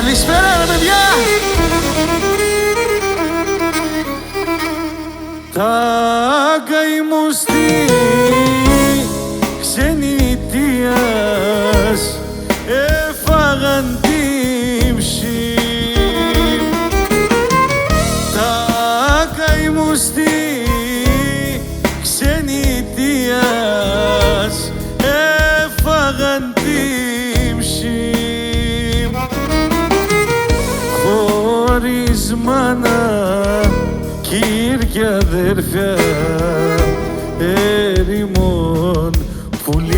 Καλησπέρα ρε παιδιά! Τα καημού στη ξενιτίας έφαγαν την ψή. Τα καημού στη ξενιτίας έφαγαν την ψή. Χωρίς μάνα κύρια αδέρφια έρημον πουλήν.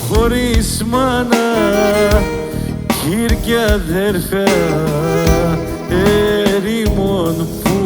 Χωρίς μάνα κύρια αδέρφια έρημον πουλήν.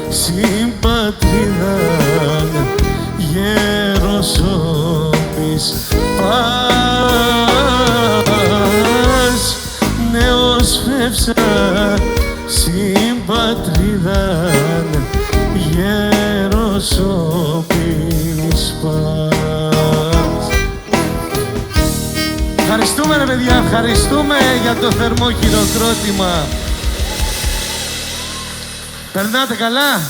Συμπατρίδαν γέρος όπης πας. Νέος φεύσα συμπατρίδαν γέρος όπης πας. Ευχαριστούμε ρε παιδιά, ευχαριστούμε για το θερμό χειροκρότημα. Περνάτε καλά?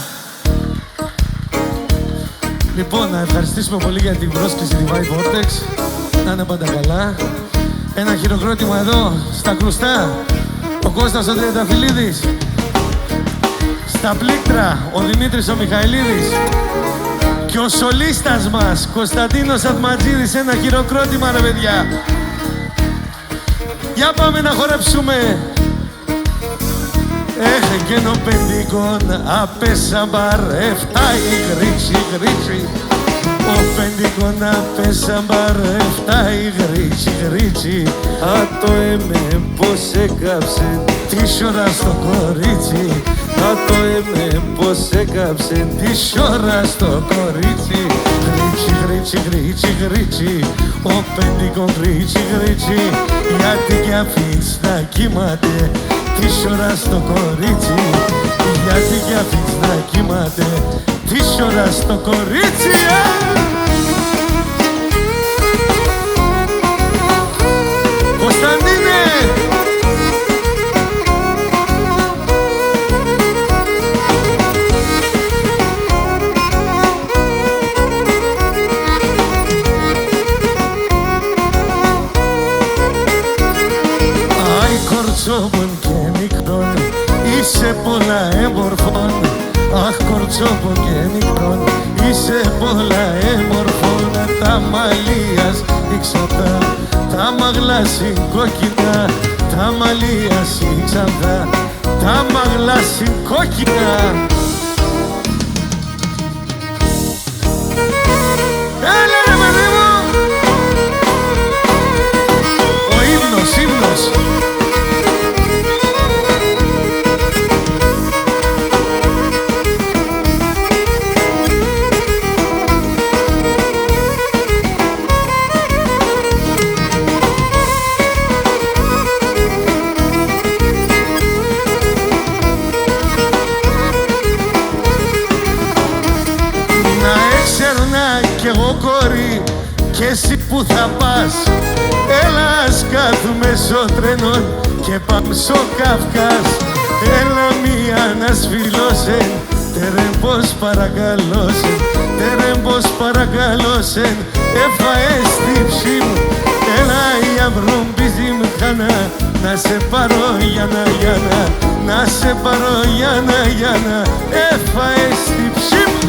Λοιπόν, να ευχαριστήσουμε πολύ για την πρόσκληση τη Vibe Vortex. Να είναι πάντα καλά. Ένα χειροκρότημα εδώ, στα κρουστά, ο Κώστας ο Τριανταφυλλίδης. Στα πλήκτρα, ο Δημήτρης ο Μιχαηλίδης. Και ο σολίστας μας, Κωνσταντίνος Ατματζίδης. Ένα χειροκρότημα ρε παιδιά. Για πάμε να χορέψουμε. Έχε και νο πεντικόν απέσαμπαρ εφτάει γρίτσι γρίτσι. Ο πεντικόν απέσαμπαρ εφτάει γρίτσι γρίτσι. Α το έμε πως έκαψε τη σώρα στο κορίτσι. Α το έμε πως έκαψε τη σώρα στο κορίτσι. Γρίτσι γρίτσι γρίτσι γρίτσι. Ο πεντικόν γρίτσι γρίτσι. Γιατί κι αφήνεις να κοιμάται τη ώρα στο κορίτσι. Γιατί κι αφήνεις να κοιμάται τη ώρα στο κορίτσι. Κωνσταντίνε! Άι κορτσόπον και μικρόν, είσαι πολλά έμορφον. Αχ κορτσόπο και μικρόν, είσαι πολλά έμορφον. Τα μαλλία σιξαντά, τα μαγλά συγκόκκινα. Τα μαλλία σιξαντά, τα μαγλά συγκόκκινα. Έλα ρε παιδί μου! Ο ύμνος, ύμνος. Κι εγώ κόρη κι εσύ που θα πας. Έλα ας κάθουμε στο τρένο και πάμε στο Καυκάς. Έλα μία να σφυλώσεν, τερεμπός παρακαλώσεν. Τερεμπός παρακαλώσεν, έφαες την ψή μου. Έλα η αυρόμπιζη μου χανά να σε πάρω Γιάννα, Γιάννα, να σε πάρω Γιάννα, Γιάννα, έφαες την ψή μου.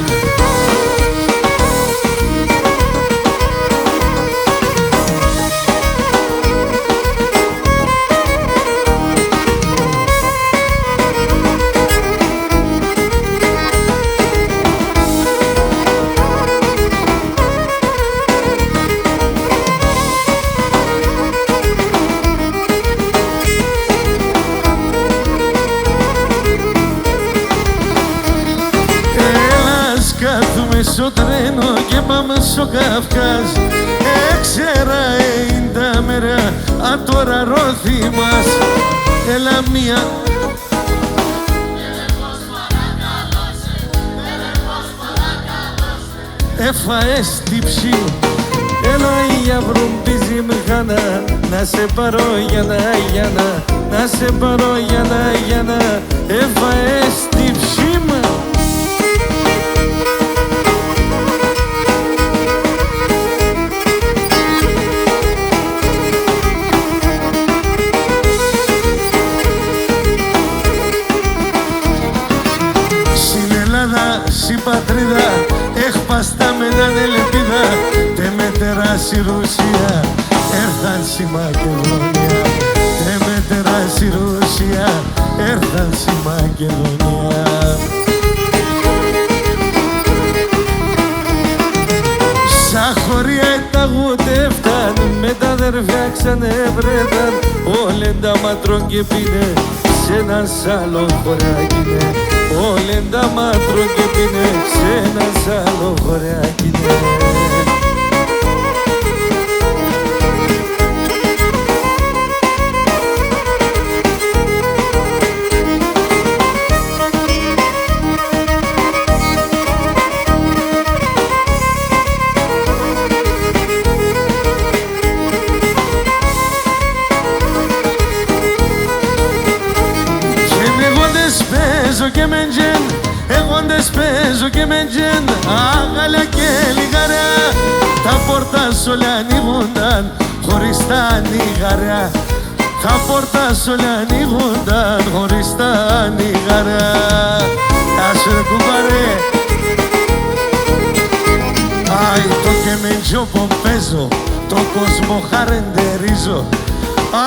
Στο τρένο και πάμε στο Καυκάζ, έξερα τα μέρα, α τώρα ρόθι μας. Έλα μία έφαες την ψή μου. Έλα για βρουμπίζει μηχανά, να σε πάρω Γιάννα, Γιάννα, να σε πάρω Γιάννα, Γιάννα, έφαες την ψή μου. Στην πατρίδα έχπαστα με έναν ελπίδα, τε με τεράσει Ρουσία έρθαν στη Μακεδονία, τε με τεράσει Ρουσία έρθαν στη Μακεδονία. Σαν χωρία εταγούτευταν, με τα αδερφιά ξανεβρέταν, όλεν τα ματρών και πίνε, σ' έναν άλλο χωράκινε. Όλεν τα μάτρων και πίνε, σ' ένα άλλο χωράκινε. Και με τζεν, εγώ ντες παίζω και με τζεν, άγαλια και λιγαριά, τα πόρτας όλα ανοίγουνταν, χωρίς τα νιγαριά. Τα πόρτας όλα ανοίγουνταν, χωρίς τα νιγαριά. Άσου ρε κουμπάρε. Άι το και με τζιόπο παίζω, το κόσμο χαρεντερίζω,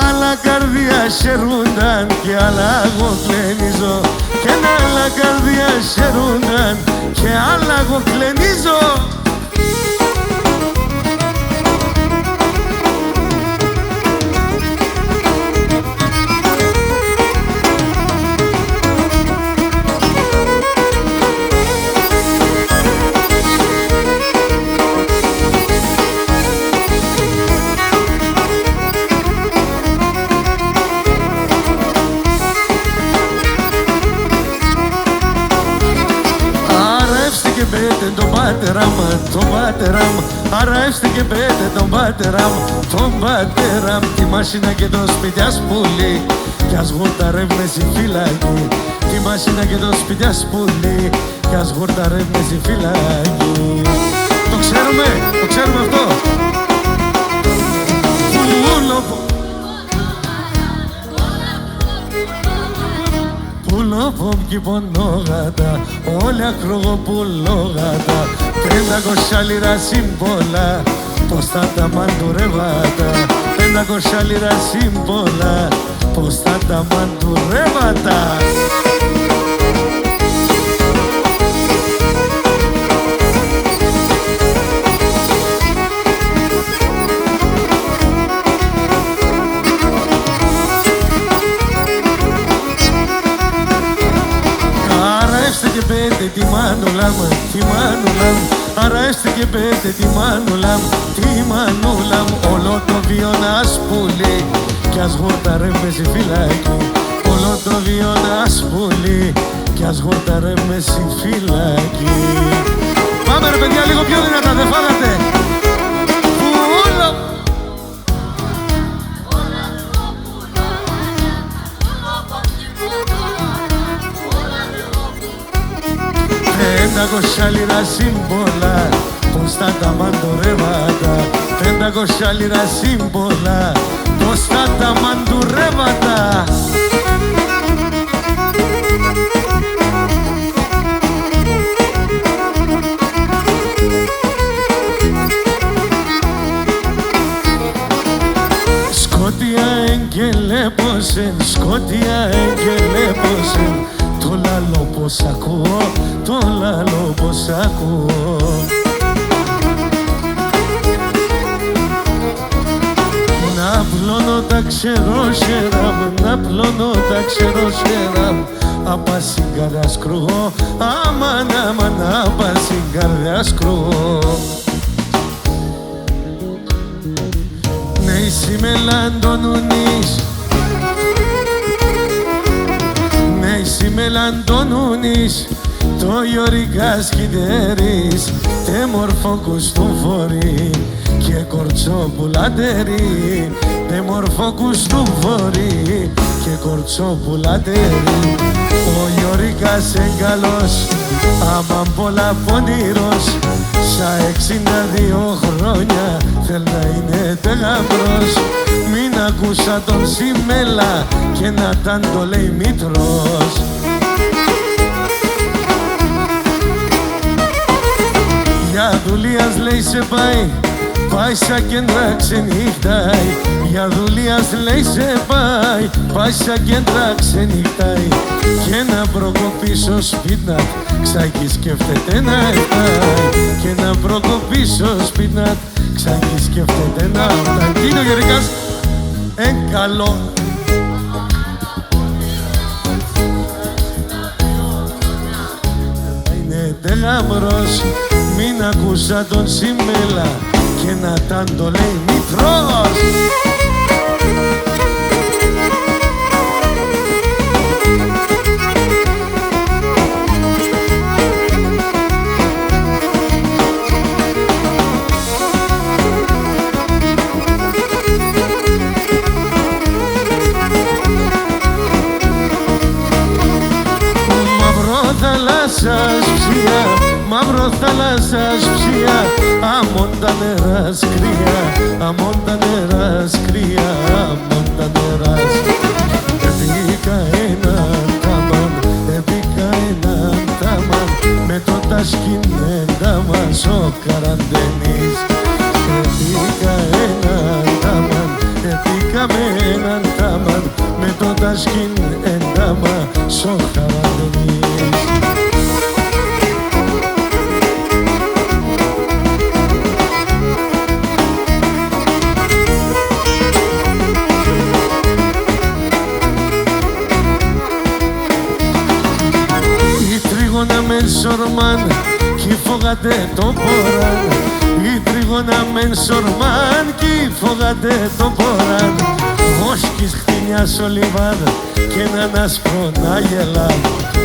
άλλα καρδιά χαιρούνταν και άλλα εγώ κλενίζω, κι ένα άλλα καρδιά χαιρούνταν και άλλα εγώ κλενίζω. Τον πατέρα μου, τον πατέρα μου, αρεύστε και πέτε τον πατέρα μου, τον πατέρα μου, τη μασίνα και το σπιτιάς πουλί, κι ας γουρταρεύμε στη φυλακή. Τη μασίνα και το σπιτιάς πουλί, κι ας γουρταρεύμε στη φυλακή. Το ξέρουμε αυτό. Πουλόπομκι πονόγατα, όλα κρογοπουλόγατα, 500 λίρα σύμβολα, πως θα τα μαντουρεύατα. 500 λίρα σύμβολα, πως θα τα μαντουρεύατα. Και πέτε τη μανούλα μου, τη μανούλα μου, αρέστε και πέτε τη μανούλα μου, τη μανούλα μου, όλο το βίο να σπουλεί, κι ας γουρταρεύμε στη φυλακή. Όλο το βίο να σπουλεί, κι ας γουρταρεύμε στη φυλακή. Πάμε ρε παιδιά, λίγο πιο δυνατά, δεν φάγατε. Πουλο! 500 λίρα σύμβολα, πως θα τα μαντορεύατα. 500 λίρα σύμβολα, μπροστά τα μαντουρέματα. Σκότια εγγελέπωσεν, σκότια εγγελέπωσεν, το λαλό πως ακούω, το λαλό πως ακούω. Να πλώνω τα ξερόσερα μου, να πλώνω τα ξερόσερα μου, απα συγκαρδιά σκρούω, αμάν αμάν απα συγκαρδιά σκρούω. Ναι, εσύ με λαντονούνεις, ναι, εσύ με λαντονούνεις, το γιορικά σκυτερείς, τε μορφό κουστούφορη και κορτσόπουλατερή, τε μορφό κουστούφορη και κορτσόπουλατερή. Ο γιορικάς εγκαλός, άμα πολλά πονηρός, σα 62 χρόνια θέλ να είναι τεγαμπρός. Μην ακούσα τον Σιμέλα και να ταν το λέει μήτρος. Για δουλειάς λέει σε πάει, πάει σαν κέντρα ξενύχταει. Για δουλειάς λέει σε πάει, πάει σαν κέντρα ξενύχταει. Και να προκοπήσω σπίτνατ, ξάκι σκέφτεται να έφταει. Και να προκοπήσω σπίτνατ, ξάκι σκέφτεται να έφταει. Τι είναι ο Γερικάς, καλό. Είναι τελαμπρός, μην ακούσα τον Σιμέλα και να ταν το λέει μητρός. Μαύρο θαλάσσας ψία, μαύρο θαλάσσας ψία, αμόν τα νερά σκρία, αμόν τα νερά σκρία, αμόν τα νερά σκρία. Επίκα έναν τάμαν, επίκα έναν τάμαν, με το τασκήν εντάμαν ο καραντενής. Επίκα έναν τάμαν, επίκα με έναν τάμαν, με το τασκήν εντάμαν ο καραντενής. τρίγωνα μεν σορμάν κι φόγατε το ποράν. Η τρίγωνα μεν σορμάν κι φόγατε το ποράν. Βόσκης χτίνιας ολιβάδ και έναν άσπρο να γελά.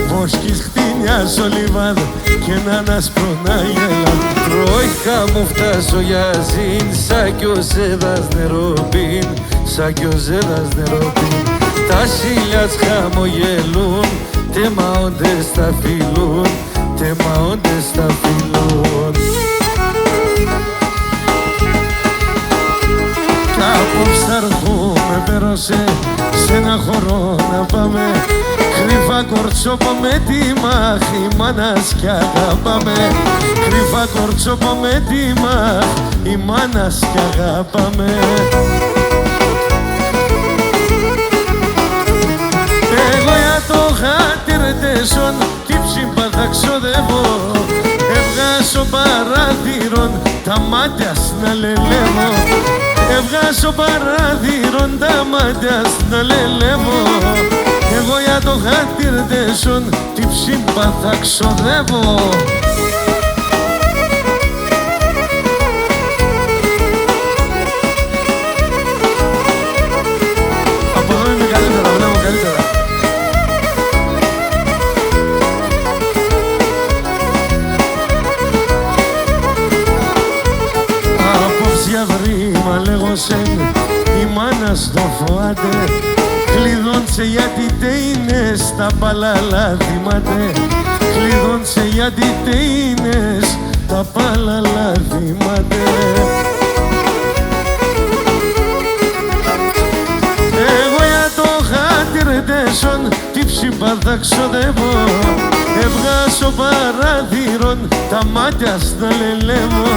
Βόσκης χτίνιας ολιβάδ και έναν άσπρο να γελά. Τρόιχα μου φτάσω για ζήν, σαν κι ο Ζέδας νεροπίν, σαν κι ο Ζέδας νεροπίν. Τα σίλια χαμογελούν, τεμαόντες τα φιλούν, τεμαόντες τα φιλούν. Κι απόψε θα έρχομαι πέρωσε σε ένα χώρο να πάμε. Κρύφα κορτσόπο με τη μάχη, μάνας κι αγαπάμε. Κρύφα κορτσόπο με τη μάχη, η μάνας κι αγαπάμε. Εγώ για το χατηρετέσον τι ψήμπα θα ξοδεύω. Έβγασω παράθυρον τα μάτια να λελεύω. Έβγασω παράθυρον τα μάτια να λελεύω. Εγώ για το χατηρετέσον τι ψήμπα θα ξοδεύω. Από εδώ είμαι καλύτερα, βλέπω καλύτερα. Απόψια βρήμα λέγωσεν η μάνα στο φοάτε. Κλειδώνσε γιατί τε είναι στα παλαλά θυμάται. Κλειδώνσε γιατί τε είναι στα παλαλά θυμάται. τρισών τι ψήπα θα ξοδεύω. Έβγασω παραθύρων τα μάτια στα λελεύω.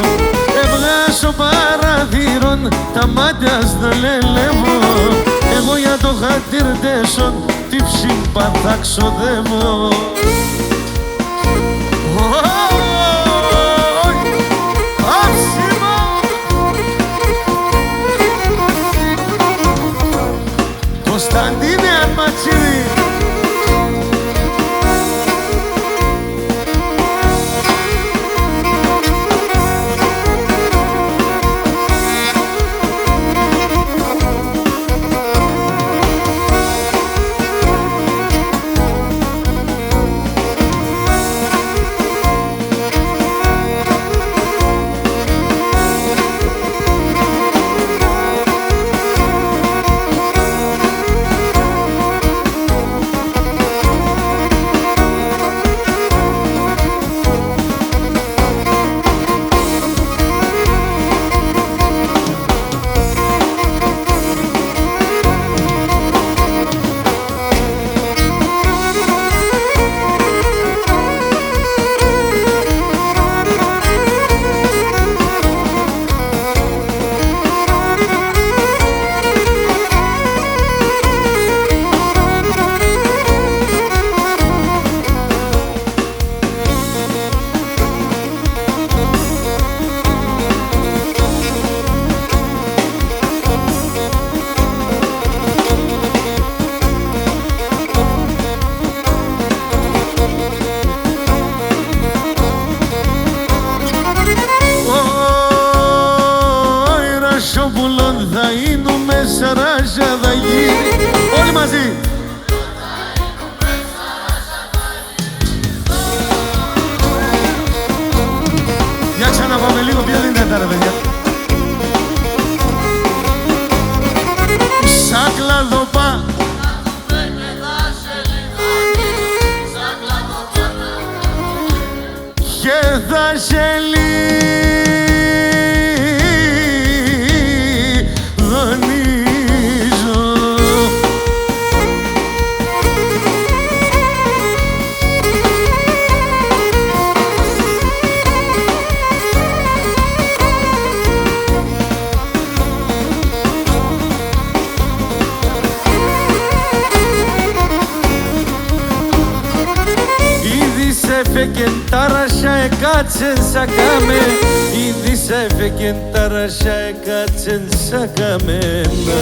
Έβγασω παραθύρων τα μάτια στα λελεύω. Εγώ για το χατήρτεσον τι ψήπα θα ξοδεύω. Κωνσταντίνε Αρματσίδη. Θα είνουμε σαράζα θα γίνει. Όλοι μαζί. Για ξαναπάμε λίγο πιο δυνατά ρε παιδιά. Σαν κλαδοπά και θα σε Φεκεν τάρασια εκάτσεν σακάμε. Ήδη σε φεκεν τάρασια εκάτσεν σακαμένα.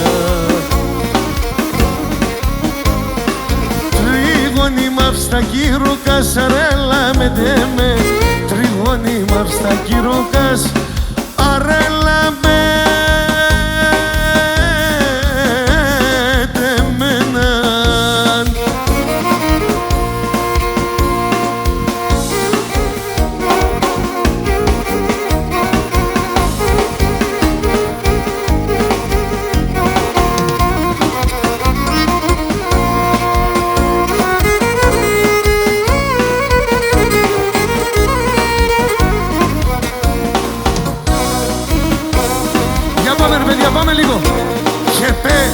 Τρίγωνη μαύστα κύρουκας αρέλα με τέμε. Τρίγωνη μαύστα κύρουκας αρέλα με πάμε λίγο και πέ.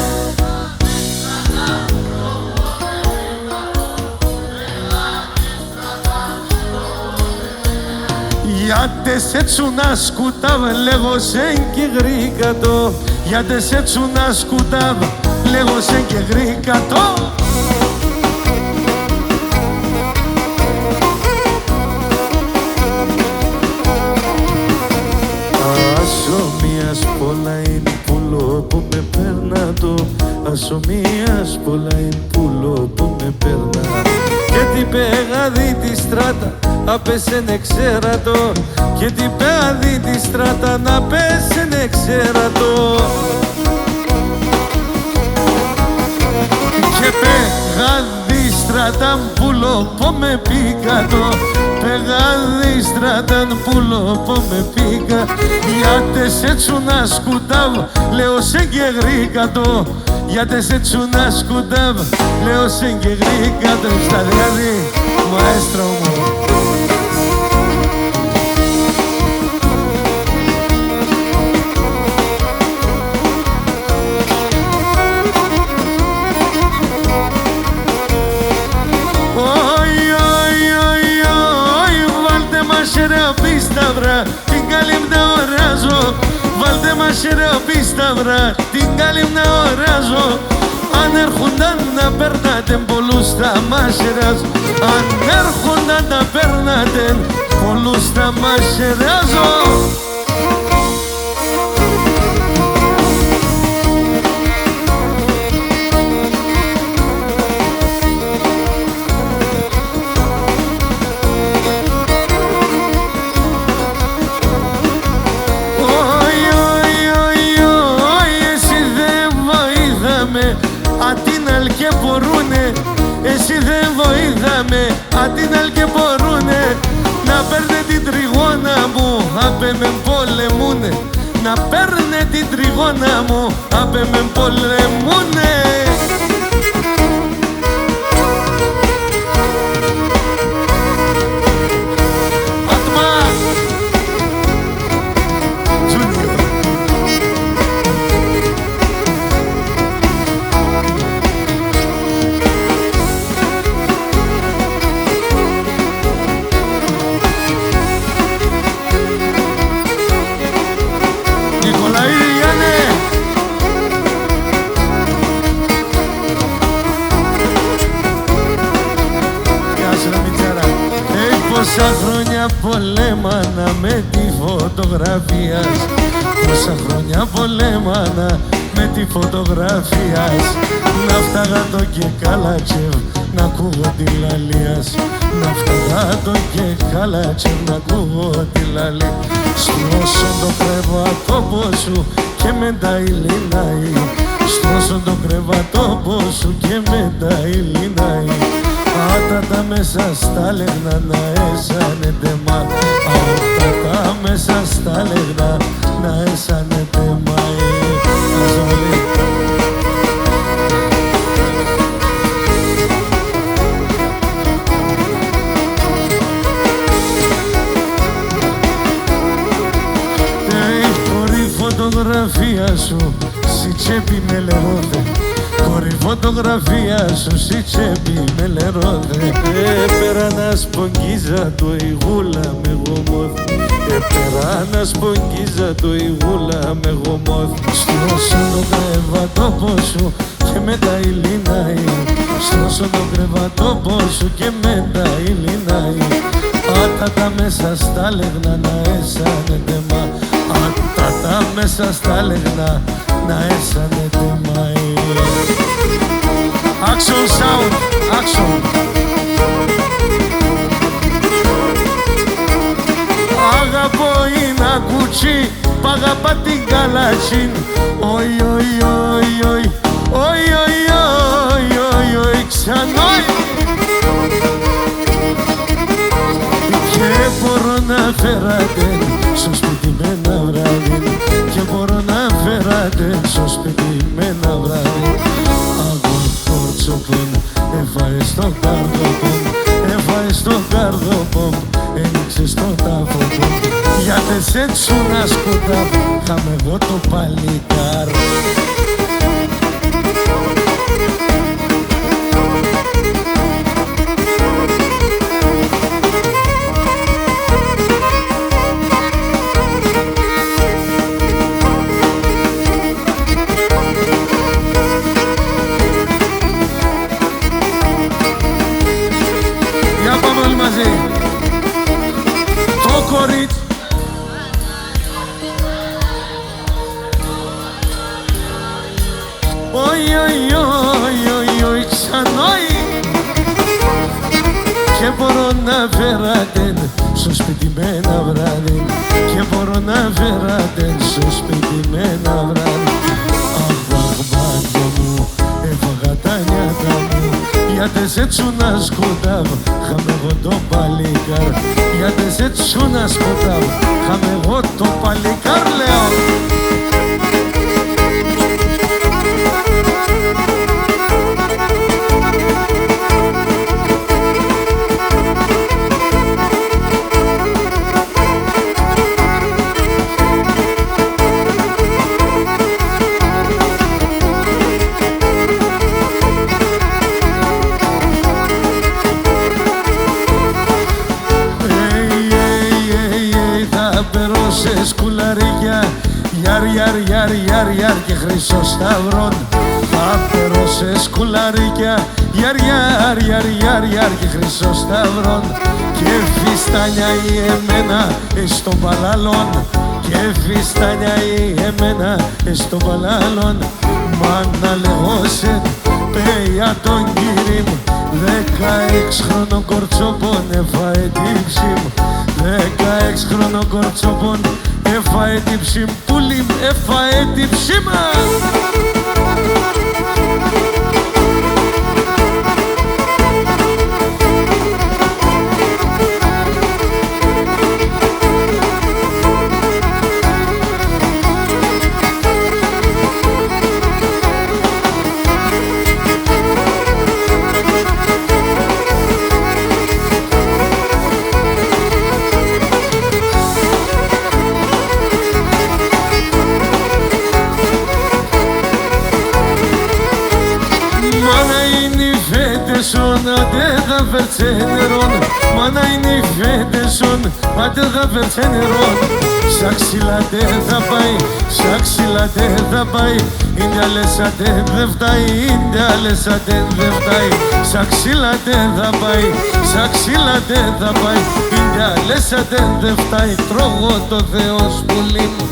Γιατί σε τσουνά σκουτάβ λέγω σεν και γρήκατο. Γιατί σε τσουνά σκουτάβ λέγω σεν και γρήκατο. Ασομίας πολλά είναι πουλό που με παίρνα το. Ασομίας πολλά είναι πουλό που με παίρνα. Και την πεγαδί τη στράτα απέσεν εξέρατο. Και την πεγαδί τη στράτα να πέσεν εξέρατο. Και πεγαδί στράτα πουλό που με πήκατο. Πεγάδι στράταν πουλό που με πήκα. Γιατί σε τσουνά σκουτάβ λέω σε και γρήκατο. Γιατί σε τσουνά σκουτάβ λέω σε και γρήκατο. Στα δηλαδή μαέστρο μου. μασεροπή σταυρά την καλή να οράζω. Αν έρχονταν να περνάτε πολλούς θα μασεράζω. Αν έρχονταν να περνάτε πολλούς θα μασεράζω. Ατίναλ και μπορούνε, εσύ δεν βοήθαμε. Ατίναλ και μπορούνε να παίρνε την τριγώνα μου, απέ με πολεμούνε. Να παίρνε την τριγώνα μου, απέ με πολεμούνε. Πόσα χρόνια πολέμανα με τη φωτογραφία. Πόσα χρόνια πολέμανα με τη φωτογραφία. Να φτάγα το και καλατσεβ να ακούγω τη λαλίας. Να φτάγα το και καλατσεβ να ακούγω τη λαλία. Στρώσον το κρεβατόπο σου και μετά ηλινάει. Στρώσον το κρεβατόπο σου και μετά ηλινάει. Άτατα μέσα στα λεγνά να έσανετε μα. Άτατα μέσα στα λεγνά να έσανετε μα. Χωρί φωτογραφία σου στη τσέπη με λερόδε. Χωρί φωτογραφία σου στη τσέπη με λερόδε. Έπερα να σπογγίζα το ηγούλα με γομώθ. Έπερα να σπογγίζα το ηγούλα με γομώθ. Στρώσω το κρεβατόπο σου και μετά ηλινάει. Στρώσω το κρεβατόπο σου και μετά ηλινάει. Άτατα μέσα στα λεγνά να έσανετε μα. Άτατα μέσα στα λεγνά να έσανετε μα. Action sound, action. Αγαπώ είναι ακουτσί, π' αγαπά την καλατσίν. Οι, οι, οι, οι, οι, οι, οι, οι, ξανόι. Και μπορώ να φεράτε στο σπίτι με ένα βράδυ. Και μπορώ να φεράτε στο σπίτι με ένα βράδυ. Έφαε στο καρδοπομ, έφαε στο καρδοπομ, ένοιξε στο τάφο. Γιατί σε τσούνα σκοτά, χάμε εγώ το παλικάρ. Το κορίτσι Οι, οι, οι, οι, ξανόι. Και μπορώ να φεράτε στο σπίτι με ένα βράδυ. Και μπορώ να φεράτε στο σπίτι με ένα βράδυ. Αχ, μάτια μου, έφαγα τα νιάτα μου. Γιατί σε τσούνα σκοτάβ, χάμε εγώ το παλικάρ. Γιατί σε τσούνα σκοτάβ, χάμε εγώ το παλικάρ, λέω. γιαρ και χρυσοσταυρών. Πάπερο σε σκουλαρίκια, γιαρ και χρυσοσταυρών. Και φιστάνια η εμένα στον παλάλον, και φιστάνια η εμένα στον παλάλον. Μάνα λεγόσεν πέια τον κύρι μου, 16χρονο κορτσόπον έφαε την ψήμ. 16χρονο κορτσόπον έφαε την ψήμ, πουλιμ έφαε την ψήμα. Άντε θα φέρτσε νερόν, μάνα είναι οι φέτεσον, άντε θα φέρτσε νερόν. Σαν ξυλάτε θα πάει, σαν ξυλάτε θα πάει, είναι άλλες άντε δεν φτάει, είναι άλλες άντε δεν φτάει. Σαν ξυλάτε θα πάει, σαν ξυλάτε θα πάει, είναι άλλες άντε δεν φτάει. Τρώγω το Θεός πουλί μου.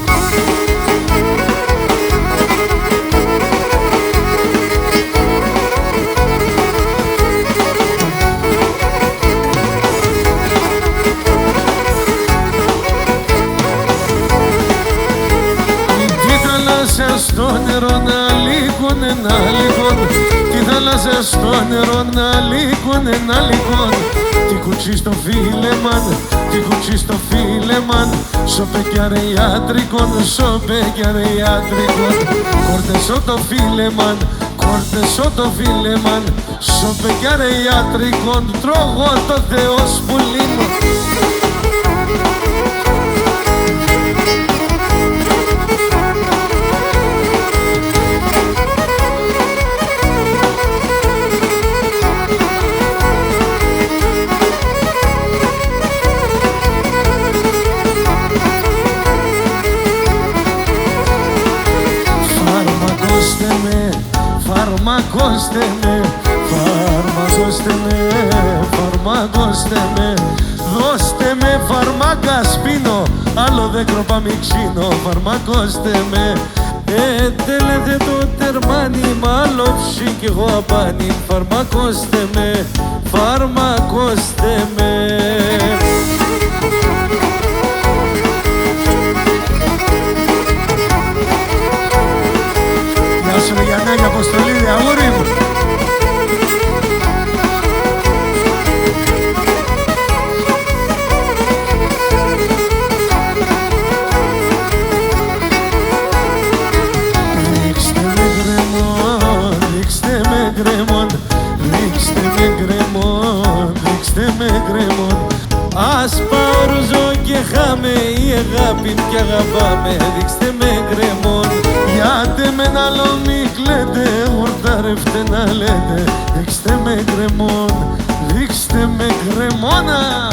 Στο νερό να λύκουνε, να λύκουν. Τη θάλασσα στο νερό να λύκουνε, να λύκουν. Τι κουτσί στο φίλεμαν, τι κουτσί στο φίλεμαν. Σώπε κι αρε ιατρικόν, σώπε κι αρε ιατρικόν. Κορτεσό το φίλεμαν, κορτεσό το φίλεμαν. Σώπε κι αρε ιατρικόν, τρώγω το Θεός πουλί μου. Φαρμακώστε με, φαρμακώστε με, φαρμακώστε με. Δώστε με φαρμάκα σπίνω, άλλο δέκρο πάμε ξύνω. Φαρμακώστε με. Τέλετε το τερμάνι, μ' άλλο ψή κι εγώ απάνι. Φαρμακώστε με, φαρμακώστε με. Γεια σου Γιαννάκη Αποστολίδη, αγόρι μου. Ρίξτε με γκρεμόν, ρίξτε με γκρεμόν, ρίξτε με γκρεμόν, ρίξτε με γκρεμόν. Ας πάω ρουζό και χάμε, η αγάπη κι αγαπάμε. Ρίξτε με γκρεμόν. Γιάτε με ένα άλλο μη κλαίτε, ορταρεύτε να λέτε. Ρίξτε με γκρεμόν, ρίξτε με γκρεμόνα.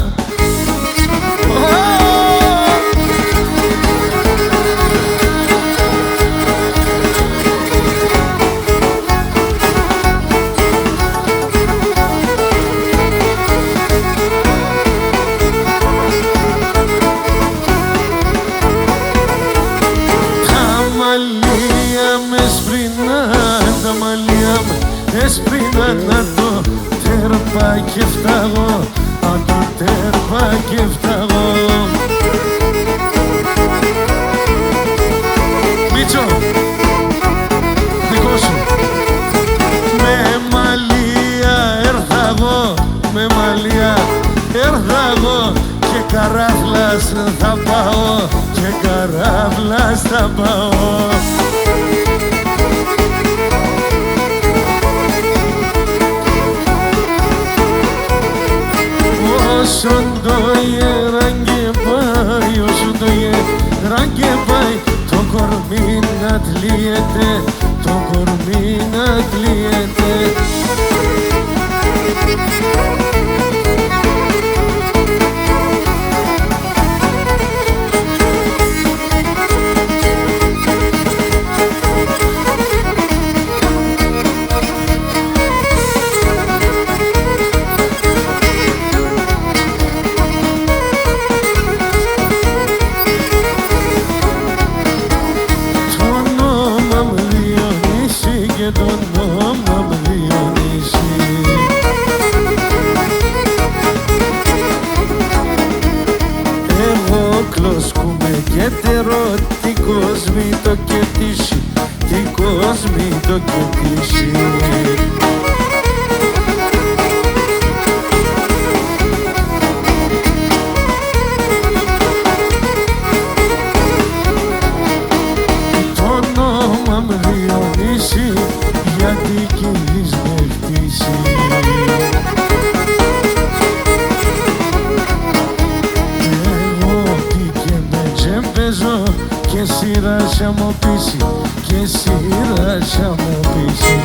Έσπρινα να το τέρπα και φταγώ, αν το τέρπα και φταγώ. Μίτσο, δικό σου. Με μαλλία έρθαγω, με μαλλία έρθαγω. Και καράφλας θα πάω, και καράφλας θα πάω. Όσον το γεράνγκε πάει, όσον το γεράνγκε πάει, το κορμί να τλίεται, το κορμί να τλίεται. Θεός μην το κερδίσει. Το όνομα μ' διονύσει γιατί κυλείς με χτίσει. Και σειρά θα μου πείσει, και σειρά θα μου πείσει.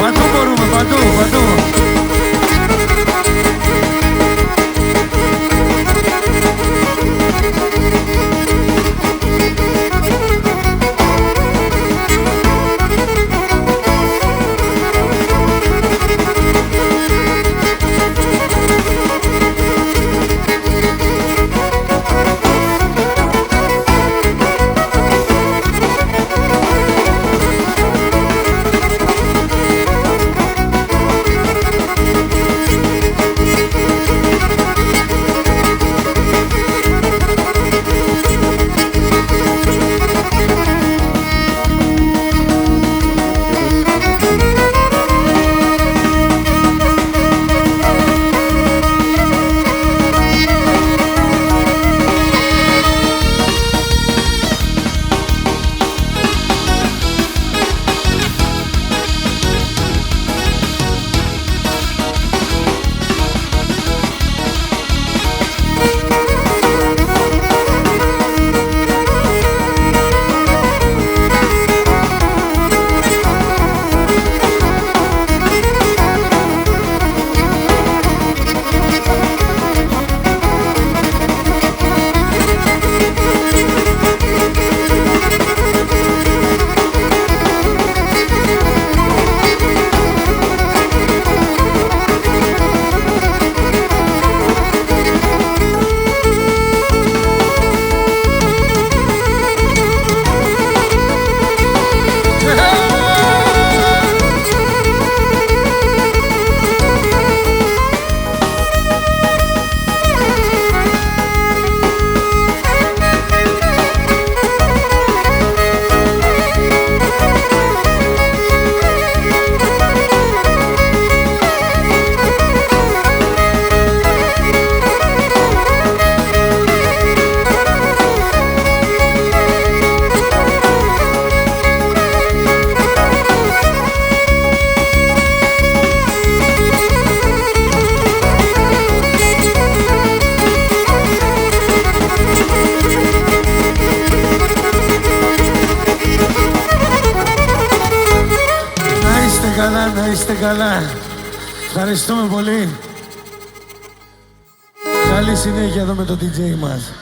Παντού μπορούμε, παντού, παντού. καλά. Ευχαριστούμε πολύ. Καλή συνέχεια εδώ με τον DJ μας.